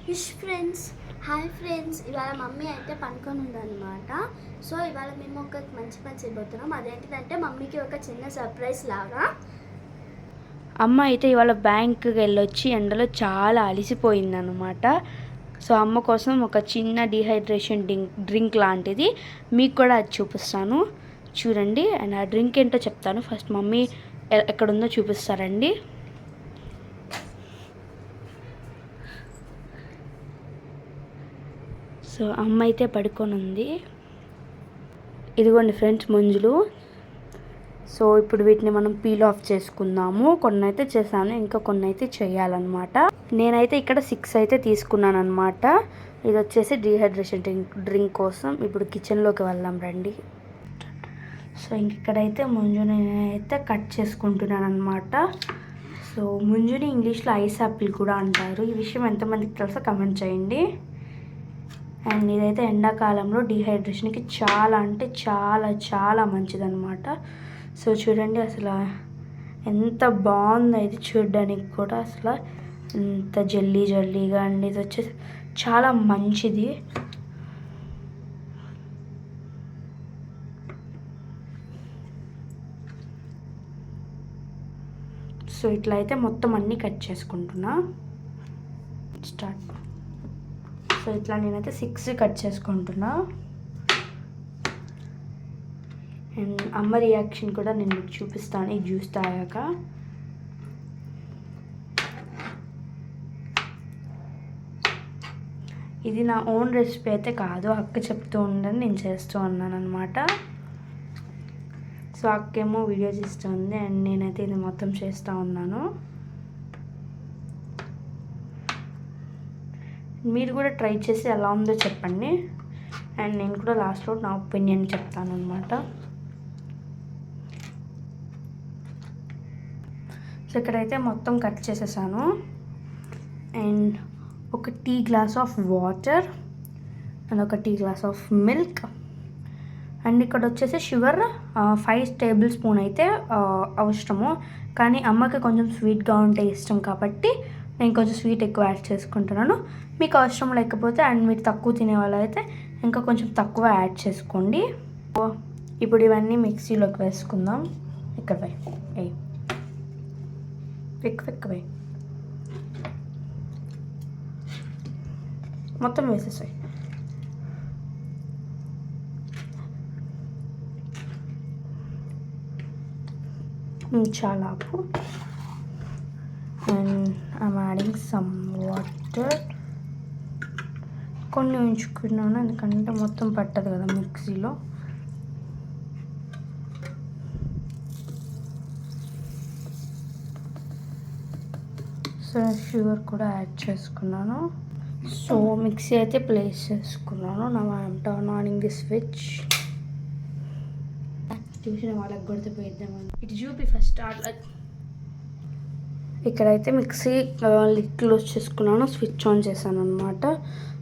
Wish friends, hi friends. ఇవాళ mummy అయితే పనుకొని ఉందన్నమాట. సో ఇవాళ మేము ఒక మంచి పని చేయబోతున్నాం. అదేంటిదంటే మమ్మీకి ఒక చిన్న సర్ప్రైజ్ లాగా. అమ్మ అయితే ఇవాళ బ్యాంకుకి వెళ్ళొచ్చి ఎండలో చాలా అలిసిపోయిందనమాట. సో అమ్మ కోసం ఒక చిన్న డీహైడ్రేషన్ డ్రింక్ లాంటిది మీకు కూడా అది చూపిస్తాను చూడండి. అండ్ ఆ డ్రింక్ ఏంటో చెప్తాను. ఫస్ట్ మమ్మీ ఎక్కడుందో చూపిస్తారండి. సో అమ్మ అయితే పడుకొని ఉంది. ఇదిగోండి ఫ్రెండ్స్ మంజులు. సో ఇప్పుడు వీటిని మనం పీల్ ఆఫ్ చేసుకుందాము. కొన్ని అయితే చేశాను, ఇంకా కొన్ని అయితే చేయాలన్నమాట. నేనైతే ఇక్కడ 6 అయితే తీసుకున్నాను అనమాట. ఇది వచ్చేసి డీహైడ్రేషన్ డ్రింక్ కోసం. ఇప్పుడు కిచెన్లోకి వెళ్దాం రండి. సో ఇక్కడైతే ముంజుని అయితే కట్ చేసుకుంటున్నాను అనమాట. సో ముంజుని ఇంగ్లీష్లో ఐస్ యాపిల్ కూడా అంటారు. ఈ విషయం ఎంతమందికి తెలుసో కమెంట్ చేయండి. అండ్ ఇదైతే ఎండాకాలంలో డీహైడ్రేషన్కి చాలా అంటే చాలా చాలా మంచిదన్నమాట. సో చూడండి అసలు ఎంత బాగుందో ఇది చూడడానికి కూడా. అసలు ఎంత జల్లీ జల్లీగా అండి. ఇది వచ్చేసి చాలా మంచిది. సో ఇట్లా అయితే మొత్తం అన్నీ కట్ చేసుకుంటున్నా. స్టార్ట్. సో ఇట్లా నేనైతే 6 కట్ చేసుకుంటున్నా. అండ్ అమ్మ రియాక్షన్ కూడా నేను మీకు చూపిస్తాను ఈ జ్యూస్ తాగాక. ఇది నా ఓన్ రెసిపీ అయితే కాదు, అక్క చెప్తూ ఉండని నేను చేస్తూ ఉన్నాను అనమాట. సో అక్కేమో వీడియో తీస్తుంది అండ్ నేనైతే ఇది మొత్తం చేస్తూ ఉన్నాను. మీరు కూడా ట్రై చేసి ఎలా ఉందో చెప్పండి. అండ్ నేను కూడా లాస్ట్లో నా ఒపీనియన్ చెప్తాను అనమాట. సో ఇక్కడైతే మొత్తం కట్ చేసేసాను. అండ్ ఒక tea glass of water and ఒక tea glass of milk. And ఇక్కడ వచ్చేసి షుగర్ 5 టేబుల్ స్పూన్ అయితే అవసరము. కానీ అమ్మకి కొంచెం స్వీట్గా ఉంటే ఇష్టం కాబట్టి నేను కొంచెం స్వీట్ ఎక్కువ యాడ్ చేసుకుంటున్నాను. మీకు అవసరం లేకపోతే అండ్ మీరు తక్కువ తినే వాళ్ళు అయితే ఇంకా కొంచెం తక్కువ యాడ్ చేసుకోండి. ఇప్పుడు ఇవన్నీ మిక్సీలోకి వేసుకుందాం. ఇక్కడ వేయి ఎక్కువ మొత్తం వేసేసాయి. చాలా ఆపు. And I'm adding some water. కొన్ని ఉంచుకున్నాను ఎందుకంటే మొత్తం పట్టదు కదా మిక్సీలో. సో షుగర్ కూడా యాడ్ చేసుకున్నాను. సో మిక్సీ అయితే ప్లేస్ చేసుకున్నాను. నా ఐఎమ్ టర్న్ ఆనింగ్ ది స్విచ్. చూసిన వాళ్ళకి గుర్తుపోయిద్దామని ఇటు చూపి ఫస్ట్ స్టార్ట్. ఇక్కడైతే మిక్సీ లిడ్ క్లోజ్ చేసుకున్నాను, స్విచ్ ఆన్ చేశాను అనమాట.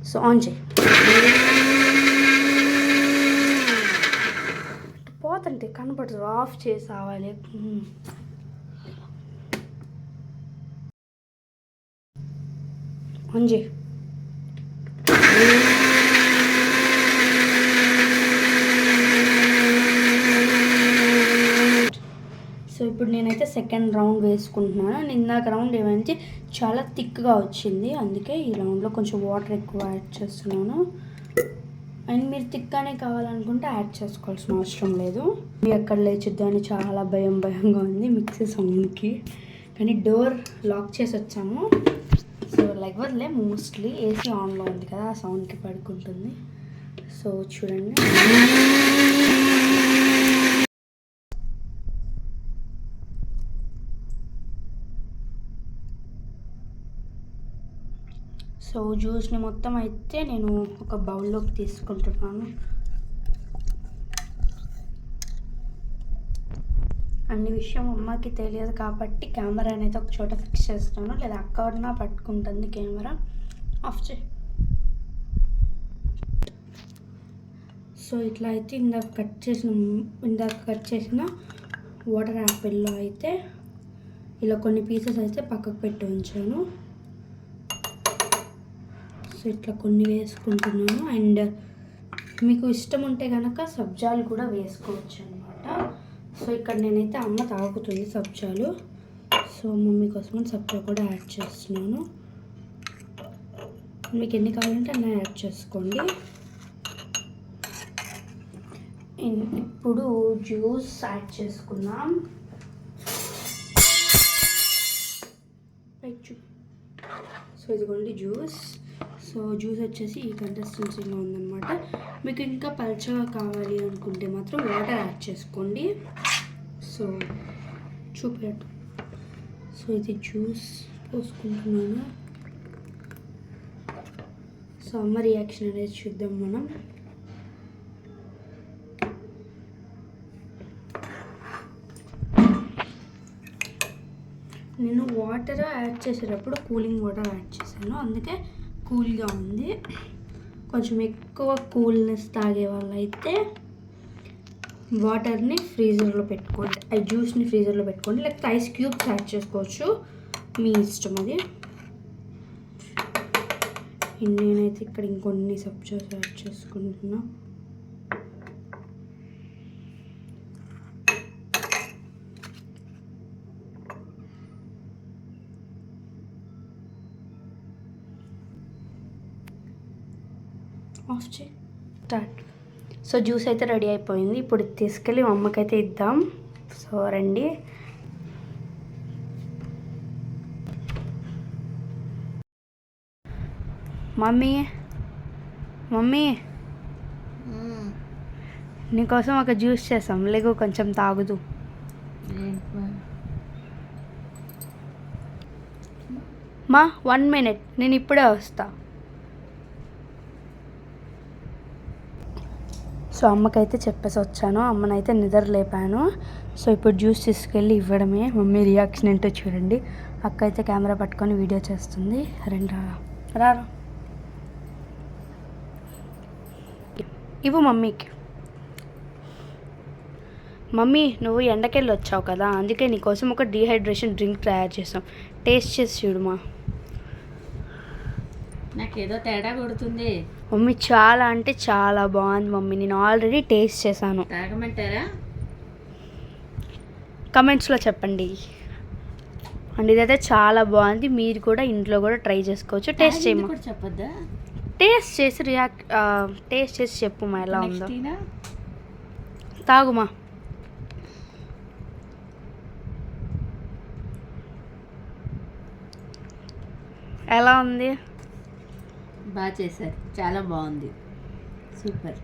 సో ఆన్ చేయి. పోతుంటే కనపడదు, ఆఫ్ చేసి రావాలి. ఆన్ చేయి. సో ఇప్పుడు నేనైతే సెకండ్ రౌండ్ వేసుకుంటున్నాను. ఇందాక రౌండ్ ఏమైంది చాలా థిక్గా వచ్చింది, అందుకే ఈ రౌండ్లో కొంచెం వాటర్ ఎక్కువ యాడ్ చేస్తున్నాను. అండ్ మీరు థిక్గానే కావాలనుకుంటే యాడ్ చేసుకోవాల్సిన అవసరం లేదు. మీ ఎక్కడ లేచిద్దు అని చాలా భయంగా ఉంది మిక్సీ సౌండ్కి. కానీ డోర్ లాక్ చేసి వచ్చాము. సో వదిలే మోస్ట్లీ ఏసీ ఆన్లో ఉంది కదా, ఆ సౌండ్కి పడుకుంటుంది. సో చూడండి. సో జ్యూస్ని మొత్తం అయితే నేను ఒక బౌల్లోకి తీసుకుంటున్నాను. అన్ని విషయం అమ్మకి తెలియదు కాబట్టి కెమెరాని అయితే ఒక చోట ఫిక్స్ చేస్తాను, లేదా అక్కడన్నా పట్టుకుంటుంది కెమెరా. ఆఫ్ చేయి. సో ఇట్లా అయితే ఇందాక కట్ చేసిన వాటర్ యాపిల్లో అయితే ఇలా కొన్ని పీసెస్ అయితే పక్కకు పెట్టి ఉంచాను. సో ఇట్లా కొన్ని వేసుకుంటున్నాను. అండ్ మీకు ఇష్టం ఉంటే కనుక సబ్జాలు కూడా వేసుకోవచ్చు అనమాట. సో ఇక్కడ నేనైతే అమ్మ తాగుతుంది సబ్జాలు, సో మమ్మీ కోసం సబ్జా కూడా యాడ్ చేస్తున్నాను. మీకు ఎన్ని కావాలంటే అన్నీ యాడ్ చేసుకోండి. ఇప్పుడు జ్యూస్ యాడ్ చేసుకున్నాం. సో ఇదిగోండి జ్యూస్. సో జ్యూస్ వచ్చేసి ఈ కన్సిస్టెన్సీలో ఉందన్నమాట. మీకు ఇంకా పల్చగా కావాలి అనుకుంటే మాత్రం వాటర్ యాడ్ చేసుకోండి. సో చూపెట్టు. సో ఇది జ్యూస్ పోసుకుంటున్నాను. సో అమ్మ రియాక్షన్ అనేది చూద్దాం మనం. నేను వాటర్ యాడ్ చేసేటప్పుడు కూలింగ్ వాటర్ యాడ్ చేశాను, అందుకే కూల్గా ఉంది. కొంచెం ఎక్కువ కూల్నెస్ తాగే వాళ్ళైతే వాటర్ని ఫ్రీజర్లో పెట్టుకోండి, ఆ జ్యూస్ని ఫ్రీజర్లో పెట్టుకోండి, లేకపోతే ఐస్ క్యూబ్స్ యాడ్ చేసుకోవచ్చు, మీ ఇష్టం అది. నేనైతే ఇక్కడ ఇంకొన్ని సబ్జాస్ యాడ్ చేసుకుంటున్నా. ఆఫ్ చేయి. స్టార్ట్. సో జ్యూస్ అయితే రెడీ అయిపోయింది. ఇప్పుడు తీసుకెళ్ళి మా అమ్మకైతే ఇద్దాం. సో రండి. మమ్మీ మమ్మీ నీకోసం ఒక జ్యూస్ చేసాం, లేకు కొంచెం తాగుదు. మా 1 minute, నేను ఇప్పుడే వస్తా. సో అమ్మకైతే చెప్పేసి వచ్చాను, అమ్మనైతే నిద్ర లేపాను. సో ఇప్పుడు జ్యూస్ తీసుకెళ్ళి ఇవ్వడమే. మమ్మీ రియాక్షన్ ఏంటో చూడండి. అక్క అయితే కెమెరా పట్టుకొని వీడియో చేస్తుంది. రండి రా ఇవ్వు మమ్మీకి. మమ్మీ నువ్వు ఎండకెళ్ళి వచ్చావు కదా, అందుకే నీకోసం ఒక డీహైడ్రేషన్ డ్రింక్ తయారు చేసాం, టేస్ట్ చేసి చూడుమా. నాకేదో తేడా కొడుతుంది మమ్మీ. చాలా అంటే చాలా బాగుంది మమ్మీ, నేను ఆల్రెడీ టేస్ట్ చేశాను. తాగమంటారా? కమెంట్స్లో చెప్పండి. అండ్ ఇదైతే చాలా బాగుంది, మీరు కూడా ఇంట్లో కూడా ట్రై చేసుకోవచ్చు. టేస్ట్ చేయమా, చెప్పొద్దా? టేస్ట్ చేసి టేస్ట్ చేసి చెప్పుమా ఎలా ఉందో. తాగుమా. ఎలా ఉంది? బాగా చేశారు, చాలా బాగుంది, సూపర్.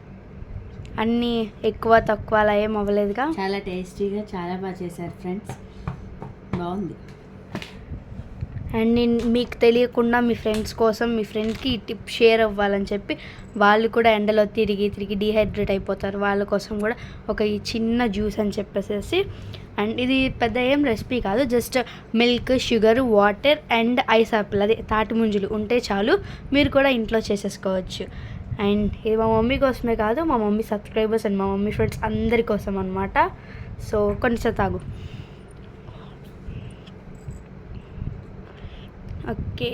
అన్నీ ఎక్కువ తక్కువ అలా ఏం అవ్వలేదుగా. చాలా టేస్టీగా చాలా బాగా చేశారు ఫ్రెండ్స్, బాగుంది. అండ్ నేను మీకు తెలియకుండా మీ ఫ్రెండ్స్ కోసం, మీ ఫ్రెండ్కి ఈ టిప్ షేర్ అవ్వాలని చెప్పి, వాళ్ళు కూడా ఎండలో తిరిగి డీహైడ్రేట్ అయిపోతారు, వాళ్ళ కోసం కూడా ఒక ఈ చిన్న జ్యూస్ అని చెప్పేసి. అండ్ ఇది పెద్ద ఏం రెసిపీ కాదు, just milk, sugar, water and ice Apple, అదే తాటి ముంజులు ఉంటే చాలు, మీరు కూడా ఇంట్లో చేసేసుకోవచ్చు. అండ్ ఇది మా మమ్మీ కోసమే కాదు, మా మమ్మీ సబ్స్క్రైబర్స్ అండ్ మా మమ్మీ ఫ్రెండ్స్ అందరి కోసం అనమాట. సో కొంచెం తాగు. ఓకే.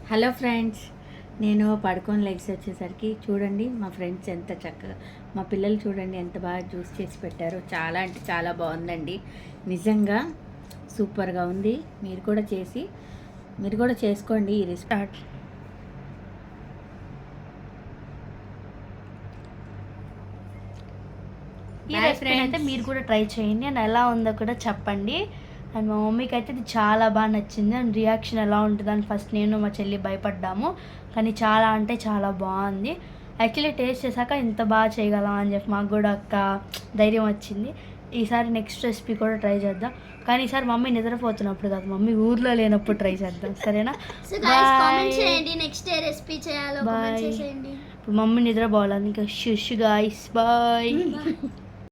హలో ఫ్రెండ్స్, నేను పడుకొని లెగ్స్ వచ్చేసరికి చూడండి మా ఫ్రెండ్స్ ఎంత చక్కగా, మా పిల్లలు చూడండి ఎంత బాగా జ్యూస్ చేసి పెట్టారో. చాలా అంటే చాలా బాగుందండి, నిజంగా సూపర్గా ఉంది. మీరు కూడా చేసుకోండి ఈ రెసిపీ. ఈ రెసిపీ అయితే మీరు కూడా ట్రై చేయండి అండ్ ఎలా ఉందో కూడా చెప్పండి. అండ్ మా మమ్మీకి అయితే ఇది చాలా బాగా నచ్చింది. అండ్ రియాక్షన్ ఎలా ఉంటుందని ఫస్ట్ నేను మా చెల్లి భయపడ్డాము, కానీ చాలా అంటే చాలా బాగుంది. యాక్చువల్లీ టేస్ట్ చేశాక ఇంత బాగా చేయగలం అని చెప్పి మాకు కూడా ఒక ధైర్యం వచ్చింది. ఈసారి నెక్స్ట్ రెసిపీ కూడా ట్రై చేద్దాం, కానీ ఈసారి మమ్మీ నిద్రపోతున్నప్పుడు కాదు, మమ్మీ ఊర్లో లేనప్పుడు ట్రై చేద్దాం, సరేనా? రెసిపీ చేయాలో బాయ్. ఇప్పుడు మమ్మీ నిద్రపోవాలి, ఇంకా షుష్ గాయ్స్, బాయ్.